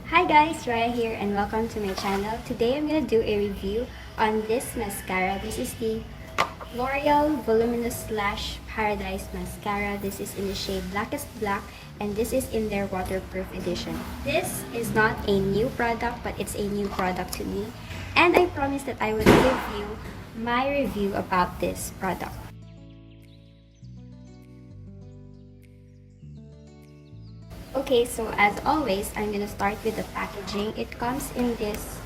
Hi guys, Raya here and welcome to my channel. Today I'm going to do a review on this mascara. This is the L'Oreal Voluminous Lash Paradise Mascara. This is in the shade Blackest Black and this is in their waterproof edition. This is not a new product but it's a new product to me. And I promised that I would give you my review about this product. Okay, so as always, I'm gonna start with the packaging. It comes in this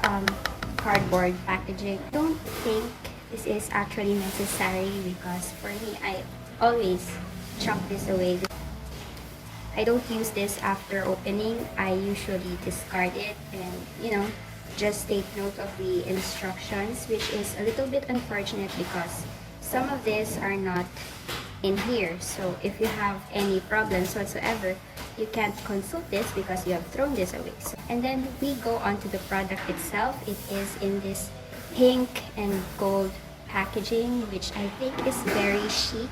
cardboard packaging. I don't think this is actually necessary because for me, I always chuck this away. I don't use this after opening. I usually discard it and, just take note of the instructions, which is a little bit unfortunate because some of these are not in here. So if you have any problems whatsoever, you can't consult this because you have thrown this away. And then we go on to the product itself. It is in this pink and gold packaging, which I think is very chic,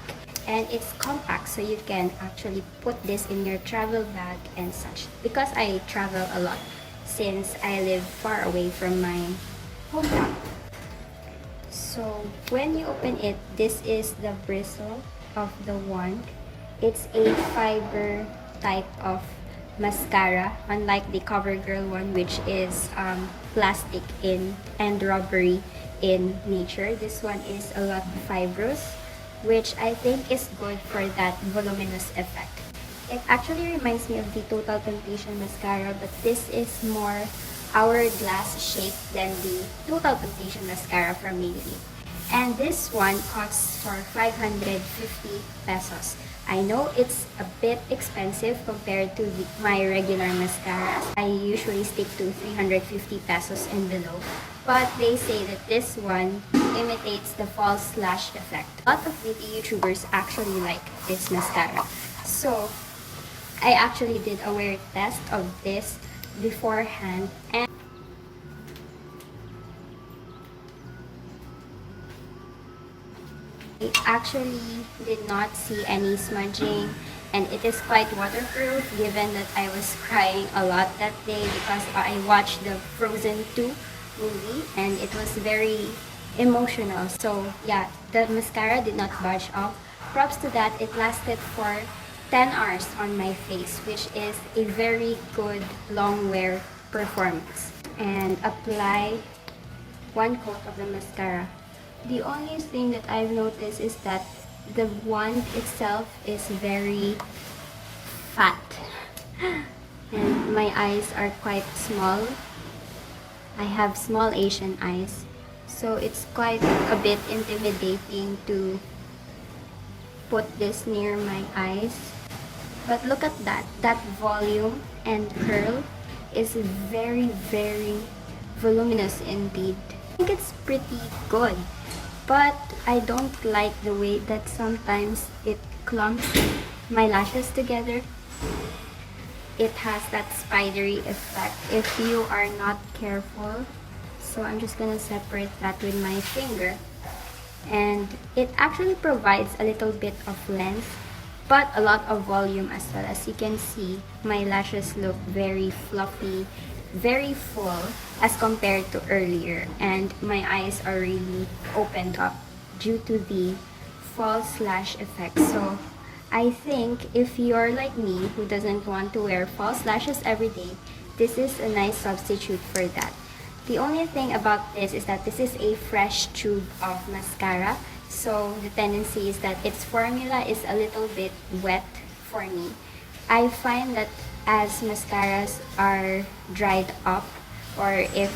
and it's compact, so you can actually put this in your travel bag and such. Because I travel a lot since I live far away from my hometown. So when you open it, this is the bristle of the wand. It's a fiber type of mascara, unlike the CoverGirl one, which is plastic in and rubbery in nature. This one is a lot fibrous, which I think is good for that voluminous effect. It actually reminds me of the Total Temptation mascara, but this is more hourglass shaped than the Total Temptation mascara from Maybelline. And this one costs for 550 pesos. I know it's a bit expensive compared to my regular mascaras. I usually stick to 350 pesos and below. But they say that this one imitates the false lash effect. A lot of beauty YouTubers actually like this mascara. So I actually did a wear test of this beforehand, and I actually did not see any smudging, and it is quite waterproof given that I was crying a lot that day because I watched the Frozen 2 movie and it was very emotional. So yeah, the mascara did not budge off. Props to that, it lasted for 10 hours on my face, which is a very good long wear performance. And apply one coat of the mascara. The only thing that I've noticed is that the wand itself is very fat and my eyes are quite small. I have small Asian eyes, so it's quite a bit intimidating to put this near my eyes. But look at that volume and curl is very, very voluminous indeed. I think it's pretty good, but I don't like the way that sometimes it clumps my lashes together. It has that spidery effect if you are not careful. So I'm just gonna separate that with my finger. And it actually provides a little bit of length, but a lot of volume as well. As you can see, my lashes look very fluffy, very full as compared to earlier, and my eyes are really opened up due to the false lash effect. So I think if you're like me who doesn't want to wear false lashes every day, this is a nice substitute for that. The only thing about this is that this is a fresh tube of mascara, so the tendency is that its formula is a little bit wet for me. I find that as mascaras are dried up, or if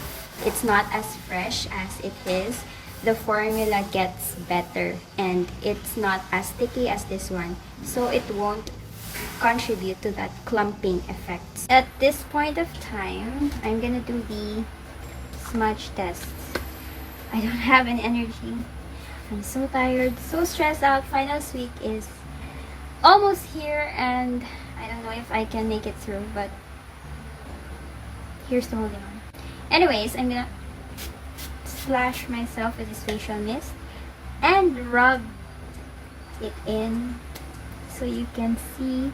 it's not as fresh as it is, the formula gets better and it's not as sticky as this one, so it won't contribute to that clumping effect. At this point of time, I'm gonna do the smudge test. I don't have any energy. I'm so tired, so stressed out. Finals week is almost here and I don't know if I can make it through, but here's the holding on. Anyways, I'm gonna splash myself with this facial mist and rub it in so you can see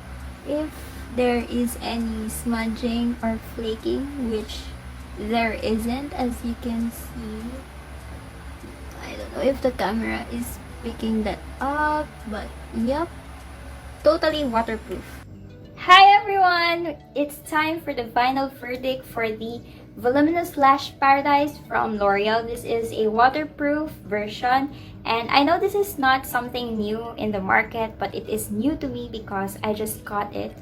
if there is any smudging or flaking, which there isn't, as you can see. I don't know if the camera is picking that up, but yep, totally waterproof. Hi everyone! It's time for the final verdict for the Voluminous Lash Paradise from L'Oreal. This is a waterproof version, and I know this is not something new in the market, but it is new to me because I just got it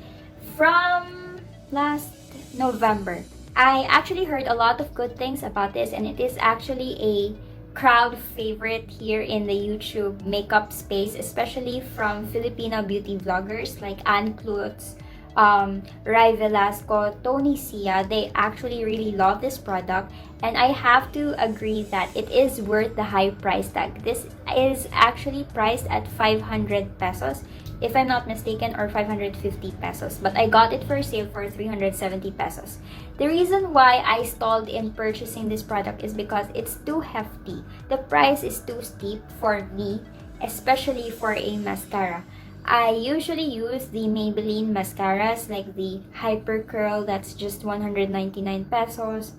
from last November. I actually heard a lot of good things about this, and it is actually a crowd favorite here in the YouTube makeup space, especially from Filipino beauty vloggers like Ann Klutz, Rai Velasco, Tony Sia. They actually really love this product, and I have to agree that it is worth the high price tag. This is actually priced at 500 pesos, if I'm not mistaken, or 550 pesos, but I got it for sale for 370 pesos. The reason why I stalled in purchasing this product is because it's too hefty. The price is too steep for me, especially for a mascara. I usually use the Maybelline mascaras like the Hyper Curl, that's just 199 pesos.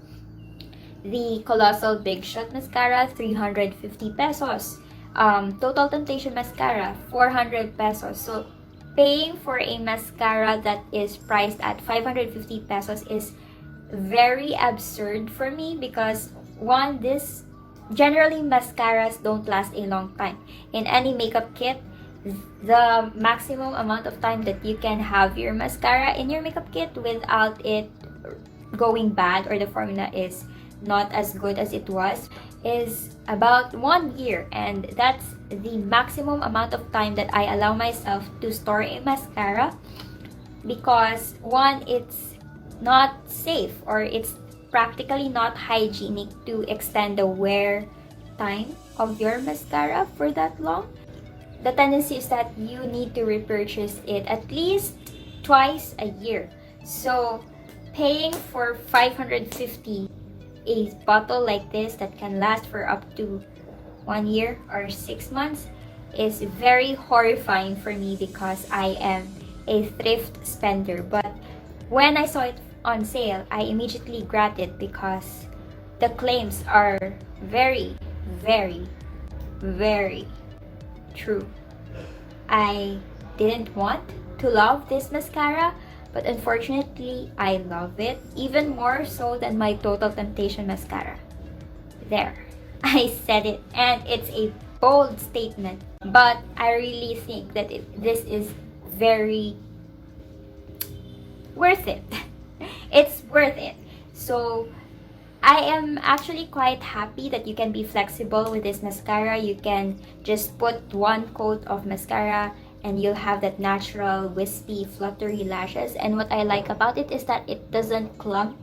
The Colossal Big Shot Mascara, 350 pesos. Total Temptation Mascara, 400 pesos. So, paying for a mascara that is priced at 550 pesos is very absurd for me because, one, this generally mascaras don't last a long time. In any makeup kit, the maximum amount of time that you can have your mascara in your makeup kit without it going bad or the formula is not as good as it was is about 1 year, and that's the maximum amount of time that I allow myself to store a mascara because, one, it's not safe or it's practically not hygienic to extend the wear time of your mascara for that long. The tendency is that you need to repurchase it at least twice a year. So paying for 550 a bottle like this that can last for up to 1 year or 6 months is very horrifying for me because I am a thrift spender. But when I saw it on sale, I immediately grabbed it because the claims are very, very, very true. I didn't want to love this mascara, but unfortunately, I love it even more so than my Total Temptation mascara. There, I said it, and it's a bold statement, but I really think that this is very worth it. It's worth it. So I am actually quite happy that you can be flexible with this mascara. You can just put one coat of mascara and you'll have that natural, wispy, fluttery lashes. And what I like about it is that it doesn't clump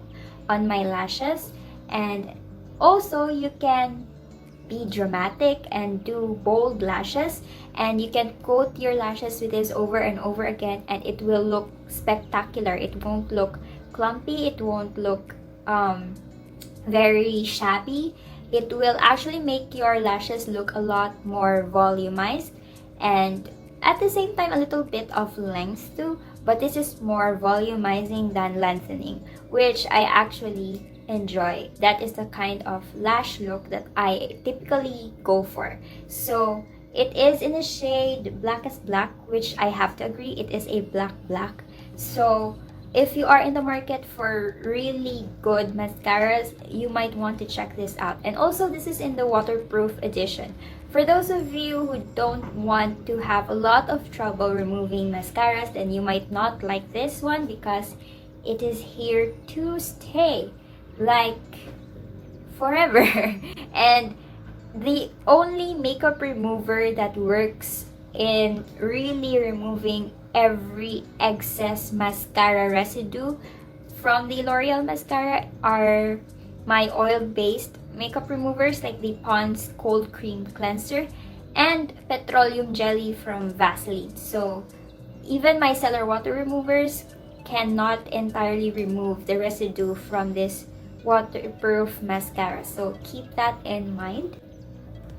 on my lashes. And also, you can be dramatic and do bold lashes. And you can coat your lashes with this over and over again and it will look spectacular. It won't look clumpy. It won't look very shabby. It will actually make your lashes look a lot more volumized and at the same time a little bit of length too, but this is more volumizing than lengthening, which I actually enjoy. That is the kind of lash look that I typically go for. So it is in a shade Blackest Black, which I have to agree, it is a black. So if you are in the market for really good mascaras, you might want to check this out. And also, this is in the waterproof edition. For those of you who don't want to have a lot of trouble removing mascaras, then you might not like this one because it is here to stay, like forever. And the only makeup remover that works in really removing every excess mascara residue from the L'Oreal mascara are my oil-based makeup removers like the Pond's Cold Cream Cleanser and Petroleum Jelly from Vaseline. So even my cellar water removers cannot entirely remove the residue from this waterproof mascara. So keep that in mind.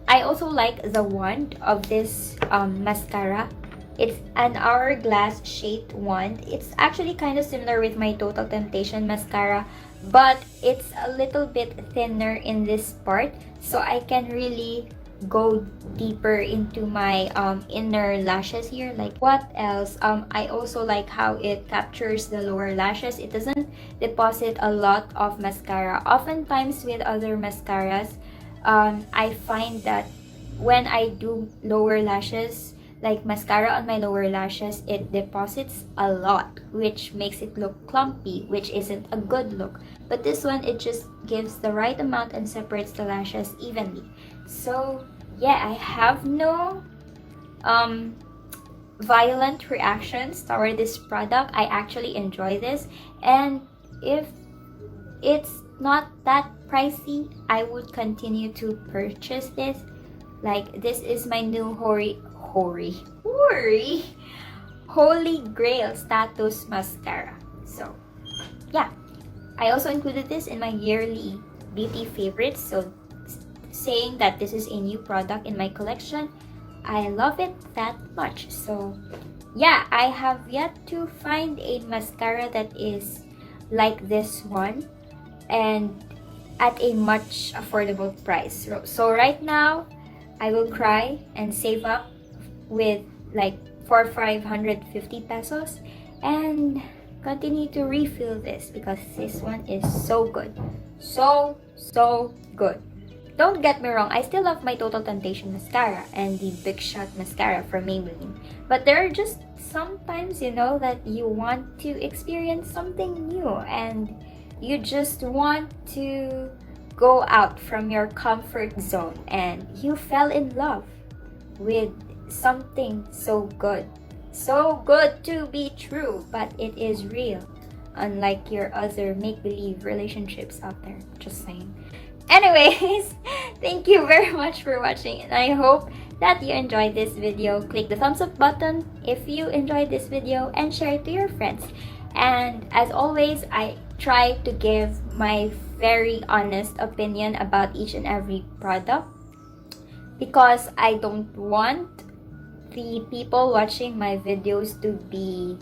I also like the wand of this mascara. It's an hourglass shaped one. It's actually kind of similar with my Total Temptation mascara, but it's a little bit thinner in this part, so I can really go deeper into my inner lashes here. Like, what else? I also like how it captures the lower lashes. It doesn't deposit a lot of mascara. Oftentimes with other mascaras, I find that when I do lower lashes, like mascara on my lower lashes, it deposits a lot, which makes it look clumpy, which isn't a good look. But this one, it just gives the right amount and separates the lashes evenly. So yeah, I have no violent reactions toward this product. I actually enjoy this, and if it's not that pricey, I would continue to purchase this. Like, this is my new Holy Grail status mascara. So yeah, I also included this in my yearly beauty favorites. So saying that this is a new product in my collection, I love it that much. So yeah, I have yet to find a mascara that is like this one and at a much affordable price. So right now, I will cry and save up with like 550 pesos and continue to refill this because this one is so good. So good. Don't get me wrong, I still love my Total Temptation mascara and the Big Shot mascara from Maybelline. But there are just sometimes, you know, that you want to experience something new and you just want to go out from your comfort zone, and you fell in love with something so good. So good to be true, but it is real. Unlike your other make-believe relationships out there. Just saying. Anyways, thank you very much for watching, and I hope that you enjoyed this video. Click the thumbs up button if you enjoyed this video and share it to your friends. And as always, I try to give my very honest opinion about each and every product because I don't want the people watching my videos to be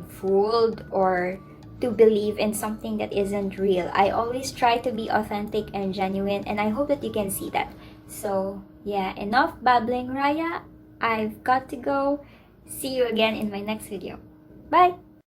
fooled or to believe in something that isn't real. I always try to be authentic and genuine, and I hope that you can see that. So yeah, enough babbling, Raya. I've got to go. See you again in my next video. Bye!